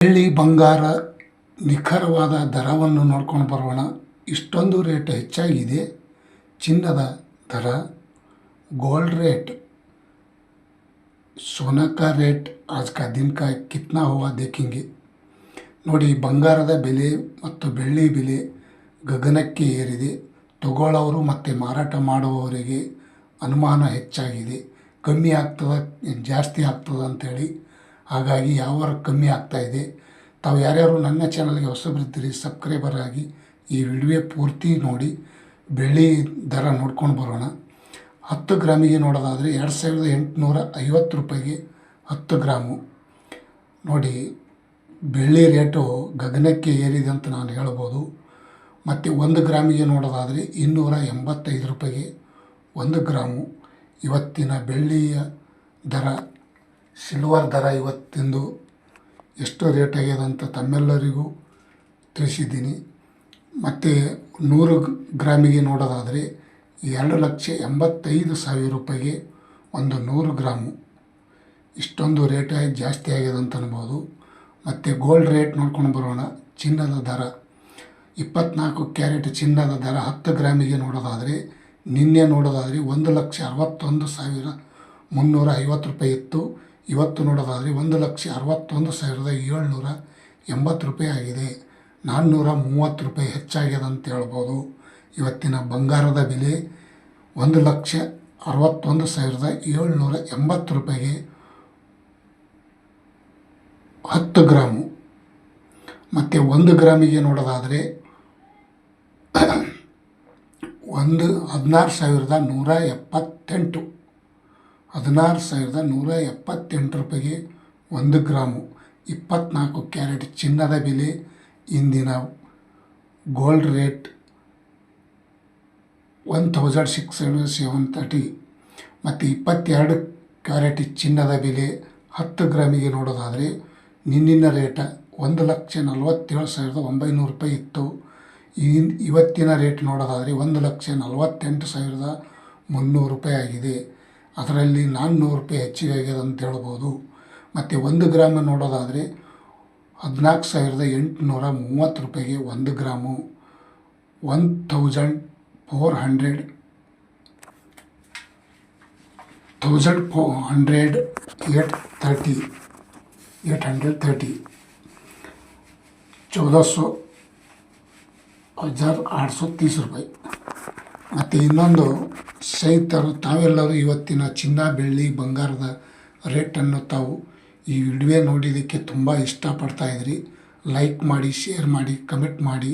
ಬೆಳ್ಳಿ ಬಂಗಾರ ನಿಖರವಾದ ದರವನ್ನು ನೋಡ್ಕೊಂಡು ಬರೋಣ. ಇಷ್ಟೊಂದು ರೇಟ್ ಹೆಚ್ಚಾಗಿದೆ. ಚಿನ್ನದ ದರ, गोल्ड रेट, सोना का रेट आज का दिन का कितना हुआ देखेंगे. ನೋಡಿ, ಬಂಗಾರದ ಬೆಲೆ ಮತ್ತು ಬೆಳ್ಳಿ ಬೆಲೆ ಗಗನಕ್ಕೆ ಏರಿದೆ. ತಗೊಳ್ಳೋರು ಮತ್ತು ಮಾರಾಟ ಮಾಡುವವರಿಗೆ ಅನುಮಾನ ಹೆಚ್ಚಾಗಿದೆ. ಕಮ್ಮಿ ಆಗ್ತದ ಜಾಸ್ತಿ ಆಗ್ತದ ಅಂಥೇಳಿ. ಹಾಗಾಗಿ ಯಾವಾರ ಕಮ್ಮಿ ಆಗ್ತಾಯಿದೆ. ತಾವು ಯಾರ್ಯಾರು ನನ್ನ ಚಾನಲ್ಗೆ ಹೊಸಬರಿದ್ದೀರಿ ಸಬ್ಸ್ಕ್ರೈಬರ್ ಆಗಿ ಈ ವಿಡಿಯೋ ಪೂರ್ತಿ ನೋಡಿ ಬೆಳ್ಳಿ ದರ ನೋಡ್ಕೊಂಡು ಬರೋಣ. 10 ಗ್ರಾಮಿಗೆ ನೋಡೋದಾದರೆ 2850 ರೂಪಾಯಿಗೆ 10 ಗ್ರಾಮು. ನೋಡಿ, ಬೆಳ್ಳಿ ರೇಟು ಗಗನಕ್ಕೆ ಏರಿದೆ ಅಂತ ನಾನು ಹೇಳ್ಬೋದು. ಮತ್ತು 1 ಗ್ರಾಮಿಗೆ ನೋಡೋದಾದರೆ 285 ರೂಪಾಯಿಗೆ 1 ಗ್ರಾಮು. ಇವತ್ತಿನ ಬೆಳ್ಳಿಯ ದರ, ಸಿಲ್ವರ್ ದರ ಇವತ್ತಿಂದು ಎಷ್ಟು ರೇಟ್ ಆಗ್ಯದ ಅಂತ ತಮ್ಮೆಲ್ಲರಿಗೂ ತಿಳಿಸಿದ್ದೀನಿ. ಮತ್ತು 100 ಗ್ರಾಮಿಗೆ ನೋಡೋದಾದರೆ 2,85,000 ರೂಪಾಯಿಗೆ 100 ಗ್ರಾಮು. ಇಷ್ಟೊಂದು ರೇಟ್ ಜಾಸ್ತಿ ಆಗ್ಯದ ಅಂತ ಅನ್ಬೋದು. ಮತ್ತು ಗೋಲ್ಡ್ ರೇಟ್ ನೋಡ್ಕೊಂಡು ಬರೋಣ. ಚಿನ್ನದ ದರ, 24 ಕ್ಯಾರೆಟ್ ಚಿನ್ನದ ದರ 10 ಗ್ರಾಮಿಗೆ ನೋಡೋದಾದರೆ ನಿನ್ನೆ ನೋಡೋದಾದರೆ 1,61,350 ರೂಪಾಯಿ ಇತ್ತು. ಇವತ್ತು ನೋಡೋದಾದರೆ 1,61,780 ರೂಪಾಯಿ ಆಗಿದೆ. 430 ರೂಪಾಯಿ ಹೆಚ್ಚಾಗ್ಯದ ಅಂತ ಹೇಳ್ಬೋದು. ಇವತ್ತಿನ ಬಂಗಾರದ ಬೆಲೆ 1,61,780 ರೂಪಾಯಿಗೆ 10 ಗ್ರಾಮು. ಮತ್ತು 1 ಗ್ರಾಮಿಗೆ ನೋಡೋದಾದರೆ 16,178 16,178 ರೂಪಾಯಿಗೆ 1 ಗ್ರಾಮು. 24 ಕ್ಯಾರೆಟ್ ಚಿನ್ನದ ಬೆಲೆ, ಇಂದಿನ ಗೋಲ್ಡ್ ರೇಟ್ 1,670. ಮತ್ತು 22 ಕ್ಯಾರೆಟ್ ಚಿನ್ನದ ಬೆಲೆ 10 ಗ್ರಾಮಿಗೆ ನೋಡೋದಾದರೆ ನಿನ್ನಿನ ರೇಟ 1,47,900 ರೂಪಾಯಿ ಇತ್ತು. ಇವತ್ತಿನ ರೇಟ್ ನೋಡೋದಾದರೆ 1,48,300 ರೂಪಾಯಿ ಆಗಿದೆ. ಅದರಲ್ಲಿ 400 ರೂಪಾಯಿ ಹೆಚ್ಚಿಗೆ ಆಗ್ಯದ ಅಂತ ಹೇಳ್ಬೋದು. ಮತ್ತು 1 ಗ್ರಾಮ್ ನೋಡೋದಾದರೆ 14,830 ರೂಪಾಯಿಗೆ 1 ಗ್ರಾಮು. 1,400 830 14,830 ರೂಪಾಯಿ. ಮತ್ತು ಇನ್ನೊಂದು ಸ್ನೇಹಿತರು, ತಾವೆಲ್ಲರೂ ಇವತ್ತಿನ ಚಿನ್ನ ಬೆಳ್ಳಿ ಬಂಗಾರದ ರೇಟನ್ನು ತಾವು ಈ ವಿಡಿಯೋ ನೋಡಿದ್ದಕ್ಕೆ ತುಂಬ ಇಷ್ಟಪಡ್ತಾಯಿದ್ರಿ. ಲೈಕ್ ಮಾಡಿ, ಶೇರ್ ಮಾಡಿ, ಕಮೆಂಟ್ ಮಾಡಿ.